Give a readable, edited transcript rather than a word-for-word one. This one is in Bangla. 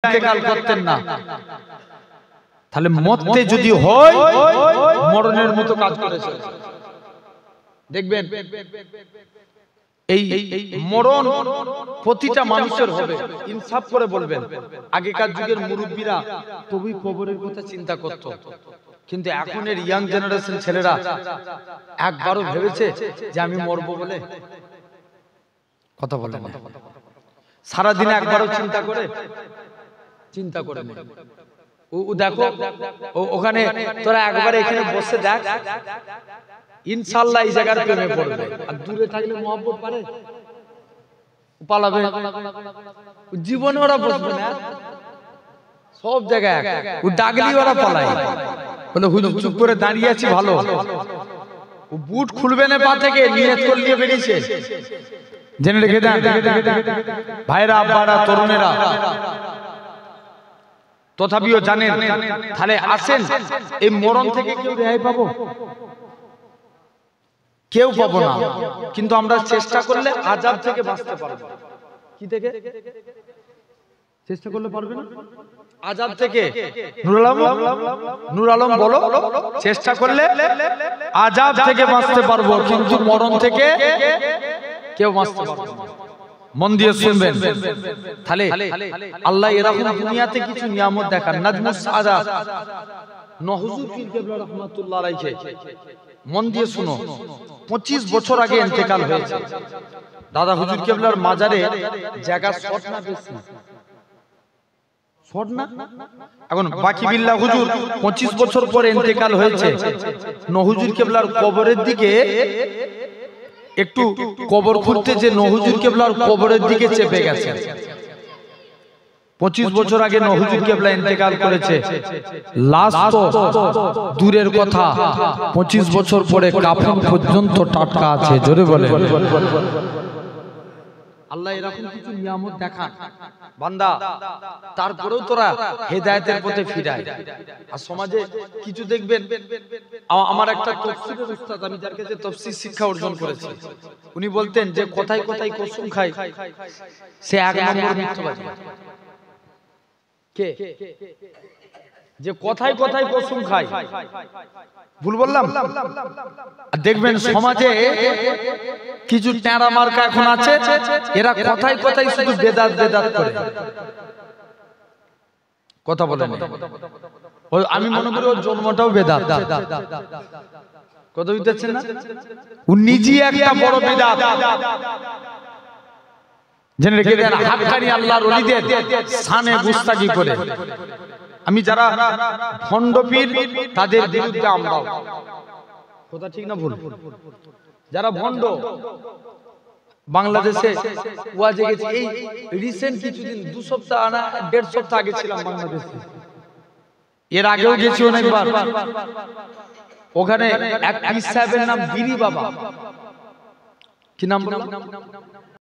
ইন্তেকাল করতেন না, তাহলে মরতে যদি হয় মরণের মতো কাজ করেছে। দেখবেন এই মরণ প্রতিটা মানুষের হবে, ইনসাফ করে বলবেন। আগেকার যুগের মুরব্বীরা তবুই কবরের কথা চিন্তা করত, কিন্তু এখনের ইয়াং জেনারেশন ছেলেরা একবারও ভেবেছে যে আমি মরবো বলে? কথা বলে না। সারাদিনে একবারও চিন্তা করে নেই। ও দেখো ওখানে তোরা একবার এখানে বসে দেখ, ইনশাআল্লাহ এই জায়গার প্রেমে পড়বে। আর দূরে থাকলে মহব্বত পালাবে, জীবনে ওরা বসবে না। সব জায়গায় ও ডাগলি ওরা পালায়, বলে হুজুর চুপ করে দাঁড়িয়ে আছি ভালো। ও বুট খুলবে না পা থেকে, নিয়ত করে নিয়ে বেরিয়েছে। জেনে রেখে দেন ভাইরা, আব্বারা, তরুণেরা, তথাপিও জানেন। তাহলে আসেন, এই মরণ থেকে কেউ রেহাই পাবো? কেউ পাবো না, কিন্তু আমরা চেষ্টা করলে আযাব থেকে বাঁচতে পারবো। কি থেকে চেষ্টা করলে পারবে না? আযাব থেকে। নূর আলম বলো, চেষ্টা করলে আযাব থেকে বাঁচতে পারবো, কিন্তু মরণ থেকে কেউ বাঁচতে পারবে না। মন দিয়ে শুনবেন। তাহলে আল্লাহ এরকম দুনিয়াতে কিছু নিয়ামত দেখান। নাজমুস সাআদাত নহুজুর পীর কেবলা রাহমাতুল্লাহ আলাইহি, মন দিয়ে শুনো, 25 বছর আগে ইন্তেকাল হয়েছে। দাদা হুজুর কেবলার মাজারে জায়গা শর্ট না বেশি? শর্ট না? এখন বাকি বিল্লাহ হুজুর 25 বছর পরে ইন্তেকাল হয়েছে। নহুজুর কেবলার কবরের দিকে একটু কবর খুঁড়তে যে নহুজুর কেবলার কবরের দিকে চেপে গেছে। 25 বছর আগে নহুজুর কেবলা ইন্তেকাল করেছে, লাশ তো দূরের কথা, 25 বছর পরে কাফন পর্যন্ত টাটকা আছে। জোরে বলে আল্লাহ এরকম কিছু নিয়ামত দেখান বান্দা, তারপরেও তোরা হেদায়েতের পথে ফিরায়। আর সমাজে কিছু দেখবেন, আমার একটা তাফসীরের উস্তাদ, আমি যার কাছে তাফসীর শিক্ষা অর্জন করেছি, উনি বলতেন যে কথায় কথায় কসম খায় সে এক নম্বর মিথ্যাবাদী। কে? যে কথায় কথায় কসম খায়। ভুল বললাম? দেখবেন সমাজে কিছু ট্যারা মার্কা এখন আছে, এরা কথায় কথায় শুধু বেদাত বেদাত করে কথা বলে না। আমি মনে করি ওর জন্মটাও বেদাত। কথা বুঝতেছেন না? ও নিজে একটা বড় বেদাত। জেনে রেখে দেন, হাক্কানি আল্লাহর ওলিদের শানে গুস্তাখি করে। আমি যারা ভণ্ড পীর তাদের বিরুদ্ধে আমরা, কথা ঠিক না ভুল? যারা ভণ্ড, বাংলাদেশে ওয়াজে গেছি, এই রিসেন্ট কিছুদিন, 2 সপ্তাহ না 1.5 সপ্তাহ আগে ছিলাম বাংলাদেশে। এর আগেও গেছি অনেকবার। ওখানে এক পীর সাহেবের নাম বীরি বাবা। কি নাম?